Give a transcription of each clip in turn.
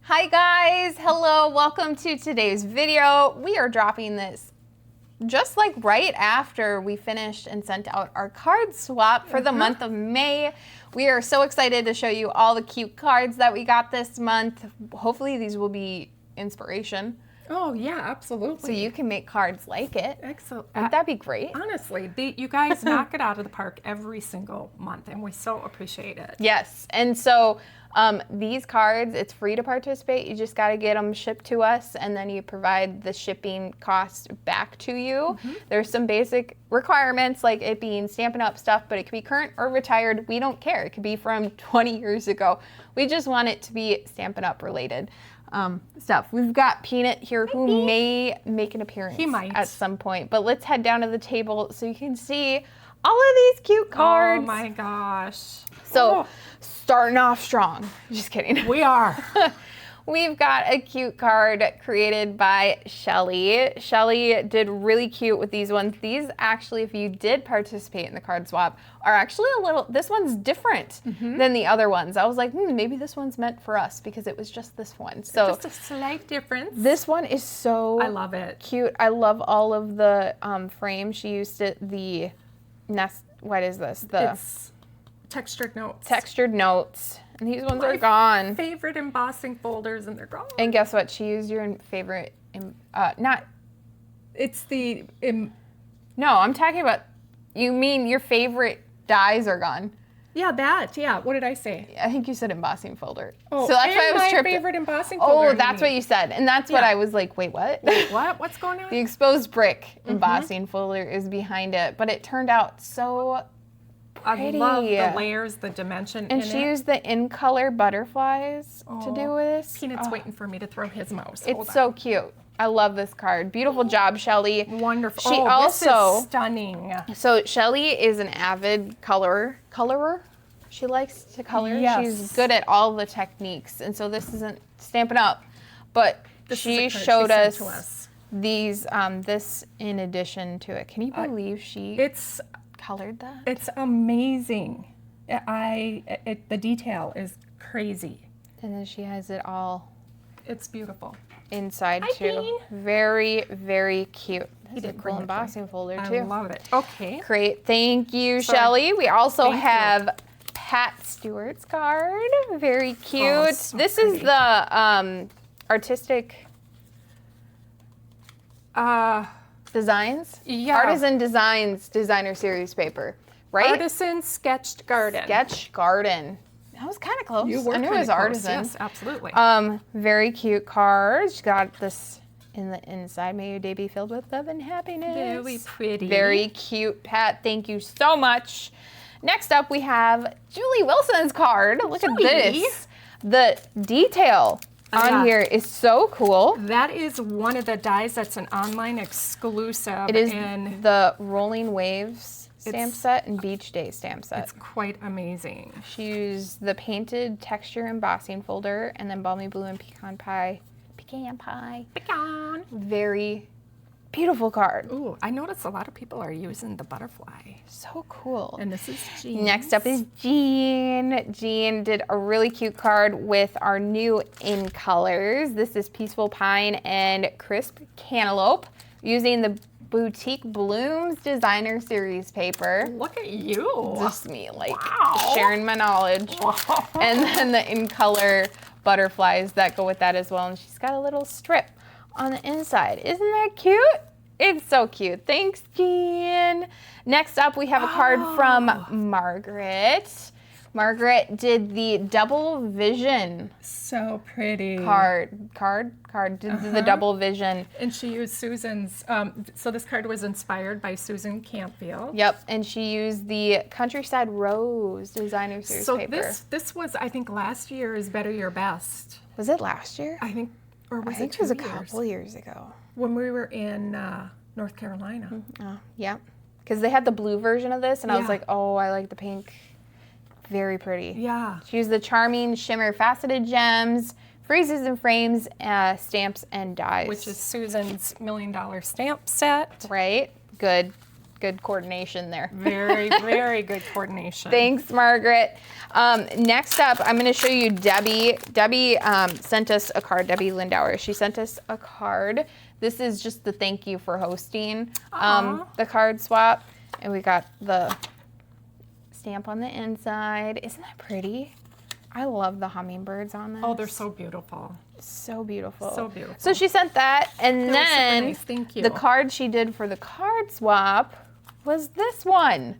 Hi guys, hello, welcome to today's video. We are dropping this just like right after we finished and sent out our card swap for the month of May. We are so excited to show you all the cute cards that we got this month. Hopefully these will be inspiration. Oh yeah, absolutely. So you can make cards like it. Excellent. Wouldn't that be great? Honestly, you guys knock it out of the park every single month, and we so appreciate it. Yes, and so these cards, it's free to participate. You just got to get them shipped to us, and then you provide the shipping cost back to you. There's some basic requirements, like it being Stampin' Up! Stuff, but it could be current or retired. We don't care. It could be from 20 years ago. We just want it to be Stampin' Up! Related stuff. We've got Peanut here who may make an appearance He might. at some point, but let's head down to the table so you can see all of these cute cards. Oh my gosh. So starting off strong. Just kidding. We are. We've got a cute card created by Shelly. Shelly did really cute with these ones. These actually, if you did participate in the card swap, are actually a little, this one's different than the other ones. I was like, maybe this one's meant for us because it was just this one. So Just a slight difference. this one is so I love it. cute. I love all of the frames. She used the nest, what is this? It's textured notes. Textured notes. And these ones are gone. Favorite embossing folders, and they're gone. And guess what? She used your favorite, It's the no, I'm talking about, you mean your favorite dies are gone. yeah. What did I say? I think you said embossing folder. Oh, so that's why I was my tripped. favorite embossing folder. Oh, that's what you said. And that's what Yeah. I was like, wait, what? What? What's going on? The exposed brick embossing folder is behind it, but it turned out so pretty. I love the layers, the dimension And in she it. used the in-color butterflies to do this. Peanut's waiting for me to throw his mouse. It's Hold on. so cute. I love this card. Beautiful job, Shelly. Wonderful. She this also is stunning. So Shelly is an avid colorer. She likes to color. Yes. She's good at all the techniques. And so this isn't Stampin' Up, but This she is a card showed sent us to us. these this in addition to it. Can you believe she It's colored that? It's amazing. The detail is crazy. And then she has it all It's beautiful. inside Hi, too. Bean. Very, very cute. That's a did cool bring it embossing folder I too. love it. Okay. Great, thank you, Sorry. Shelly. We also Thank you. have Pat Stewart's card. Very cute. Oh, so this is pretty. the artistic designs. Yeah. Artisan Designs Designer Series paper, right? Artisan Sketched Garden. Sketch Garden. That was kind of close. You were I knew it pretty was close. Artisan. Yes, absolutely. Very cute card. She got this in the inside. May your day be filled with love and happiness. Very pretty. Very cute, Pat. Thank you so much. Next up, we have Julie Wilson's card. Look at this. The detail on Yeah. here is so cool. That is one of the dies that's an online exclusive. It is and the Rolling Waves stamp It's- set and Beach Day stamp set. it's quite amazing. She used the painted texture embossing folder and then balmy blue and pecan pie. Pecan. Very beautiful card. Ooh, I noticed a lot of people are using the butterfly. So cool. And this is Jean. Next up is Jean. Jean did a really cute card with our new in colors. This is Peaceful Pine and Crisp Cantaloupe using the Boutique Blooms Designer Series paper. Look at you. Just me, like, Wow. sharing my knowledge. And then the in color butterflies that go with that as well. And she's got a little strip on the inside. Isn't that cute? It's so cute. Thanks, Jean. Next up, we have a card from Margaret. Margaret did the Double Vision So pretty. card. Did the Double Vision. And she used Susan's, so this card was inspired by Susan Campfield. Yep, and she used the Countryside Rose Designer Series So paper. this was, I think, last year's Better Your Best. Was it last year? I think, or was I think it it was a 2 years? couple years ago. When we were in North Carolina. Oh, yeah. Because they had the blue version of this, and I was Yeah. like, oh, I like the pink. Very pretty. Yeah. She used the Charming Shimmer Faceted Gems, Freezes and Frames, stamps, and dies. Which is Susan's $1 million stamp set. Right? Good. good coordination there. Very, very good coordination. Thanks, Margaret. Next up, I'm going to show you Debbie. Debbie sent us a card, Debbie Lindauer. She sent us a card. This is just the thank you for hosting the card swap. And we got the stamp on the inside. Isn't that pretty? I love the hummingbirds on this. Oh, they're so beautiful. So beautiful. So beautiful. So she sent that, and That was then super nice. Thank you. the card she did for the card swap was this one.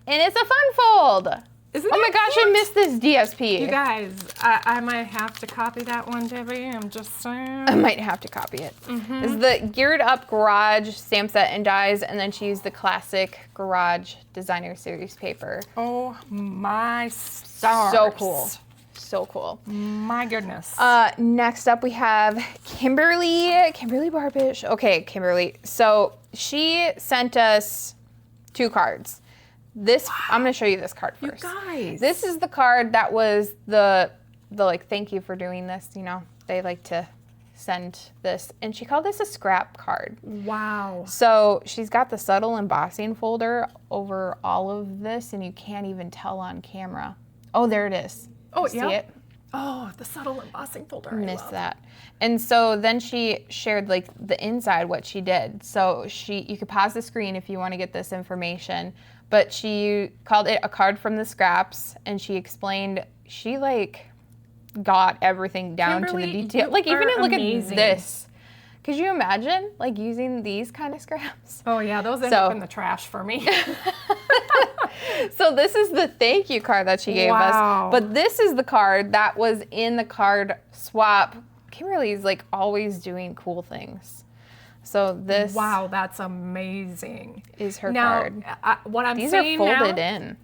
And it's a fun fold. Isn't Oh my that gosh, cute? I missed this DSP. You guys, I might have to copy that one, Debbie. I'm just saying. I might have to copy it. This is the Geared Up Garage stamp set and dies, and then she used the classic Garage Designer Series paper. Oh my stars. So cool. So cool. My goodness. Next up we have Kimberly Barbish. Okay, Kimberly. So she sent us 2 cards. This, I'm gonna show you this card first. You guys. This is the card that was the like, thank you for doing this, you know. They like to send this. And she called this a scrap card. Wow. So she's got the subtle embossing folder over all of this, and you can't even tell on camera. Oh, there it is. Oh, See yeah. it? Oh, the subtle embossing folder. I Missed love. that. And so then she shared like the inside, what she did. So you could pause the screen if you want to get this information, but she called it a card from the scraps, and she explained she like got everything down Kimberly, to the detail. you Like even are look amazing. at this. Could you imagine like using these kind of scraps? Oh yeah, those end So- up in the trash for me. So this is the thank you card that she gave Wow. us. But this is the card that was in the card swap. Kimberly's like always doing cool things. So this Wow, that's amazing. is her Now, card. what I'm These are saying folded now, in.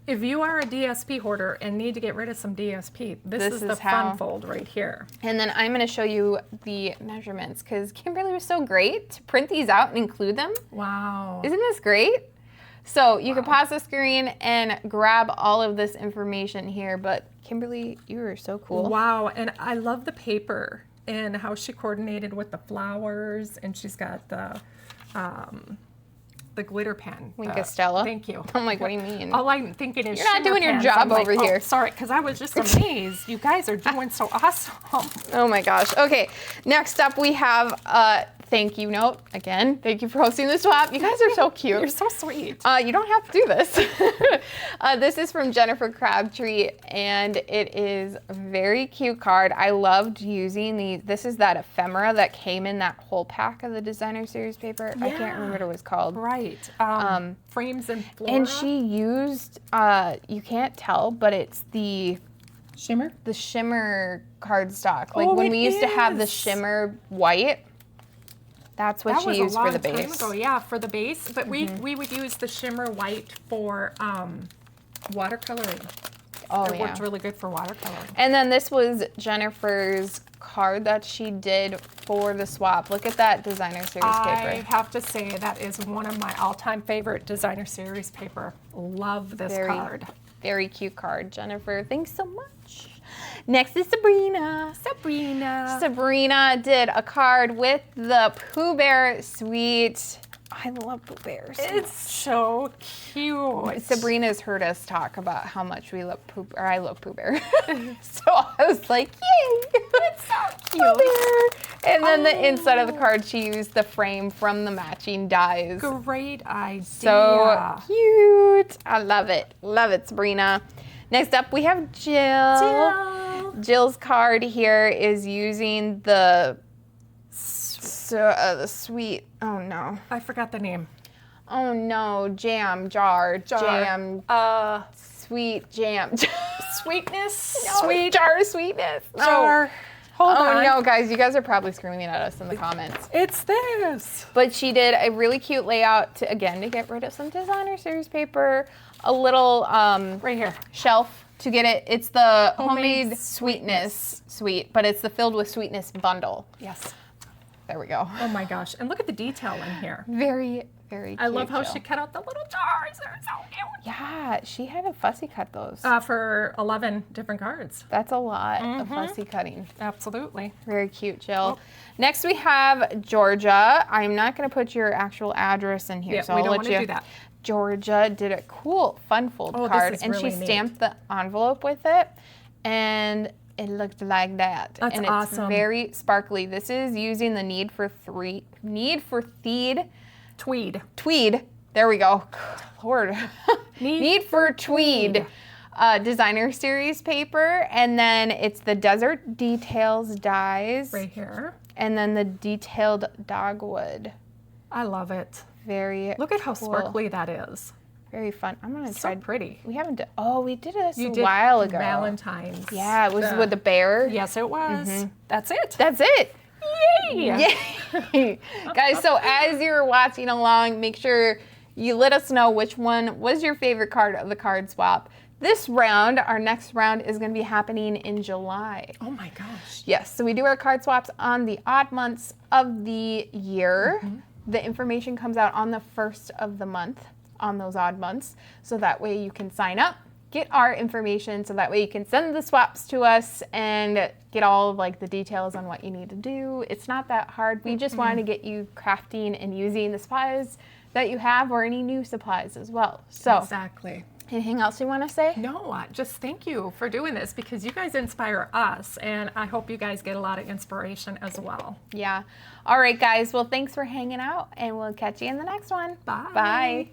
if you are a DSP hoarder and need to get rid of some DSP, this This is the is how- fun fold right here. And then I'm going to show you the measurements because Kimberly was so great to print these out and include them. Wow. Isn't this great? So you can pause the screen and grab all of this information here. But Kimberly, you are so cool. Wow, and I love the paper and how she coordinated with the flowers, and she's got the glitter pen. Wink Estella. Thank you. I'm like, what do you mean? All I'm thinking is You're not shimmer doing your pens. job I'm like, over here. Oh, sorry, because I was just amazed. You guys are doing so awesome. Oh my gosh. Okay, next up we have a thank you note. Again, thank you for hosting the swap. You guys are so cute. You're so sweet. You don't have to do this. This is from Jennifer Crabtree, and it is a very cute card. I loved using these. This is that ephemera that came in that whole pack of the designer series paper. I can't remember what it was called. Right. Frames and flora. And she used, you can't tell, but it's the shimmer. shimmer cardstock. Like Oh, when it we used to have the is. shimmer white, that's what That she was used a long for the time base. ago, yeah, for the base. But we would use the shimmer white for watercoloring. Oh, It yeah. worked really good for watercoloring. And then this was Jennifer's card that she did for the swap. Look at that designer series I paper. have to say that is one of my all-time favorite designer series paper. Love this Very, card. very cute card, Jennifer. Thanks so much. Next is Sabrina. Sabrina did a card with the Pooh Bear suite. I love Pooh Bears. It's so cute. Sabrina's heard us talk about how much we love Pooh Bear. I love Pooh Bear. So I was like, yay! It's so cute. Pooh Bear. And then the inside of the card, she used the frame from the matching dies. Great idea. So cute. I love it. Love it, Sabrina. Next up, we have Jill. Jill's card here is using the sweet. Oh no. I forgot the name. Oh no. Jam jar. Jam. Sweet jam. Sweetness. No, Sweet jar of sweetness. No. jar. Hold Oh on. no, guys, you guys are probably screaming at us in the comments. It's this. But she did a really cute layout to get rid of some designer series paper. A little Right here. shelf to get it. It's the Homemade homemade sweetness suite, but it's the filled with sweetness bundle. Yes. There we go. Oh my gosh. And look at the detail in here. Very, Very cute. I love how Jill. she cut out the little jars. They're so cute. Yeah, she had to fussy cut those. For 11 different cards. That's a lot of fussy cutting. Absolutely. Very cute, Jill. Next we have Georgia. I'm not going to put your actual address in here, Yeah, so we I'll don't let want to you. do that. Georgia did a cool fun fold Oh, this card, is and really she neat. stamped the envelope with it, and it looked like that. That's and awesome. It's very sparkly. This is using the Need for Tweed. There we go. Lord. Need for Tweed. Designer series paper, and then it's the Desert Details dies, Right here. and then the detailed dogwood. I love it. Very Look at how cool. sparkly that is. Very fun. I'm gonna So try. pretty. We haven't done. Oh, we did this You a did while ago. Valentine's. Yeah, it was with the bear. Yes, it was. That's it. That's it. Yay! Yay! Guys, so as you're watching along, make sure you let us know which one was your favorite card of the card swap. This round, our next round, is going to be happening in July. Oh my gosh. Yes, so we do our card swaps on the odd months of the year. The information comes out on the first of the month on those odd months. So that way you can sign up, get our information, so that way you can send the swaps to us and get all of like the details on what you need to do. It's not that hard. We just want to get you crafting and using the supplies that you have, or any new supplies as well. So Exactly. anything else you want to say? No, just thank you for doing this, because you guys inspire us, and I hope you guys get a lot of inspiration as well. Yeah. All right, guys. Well, thanks for hanging out, and we'll catch you in the next one. Bye. Bye.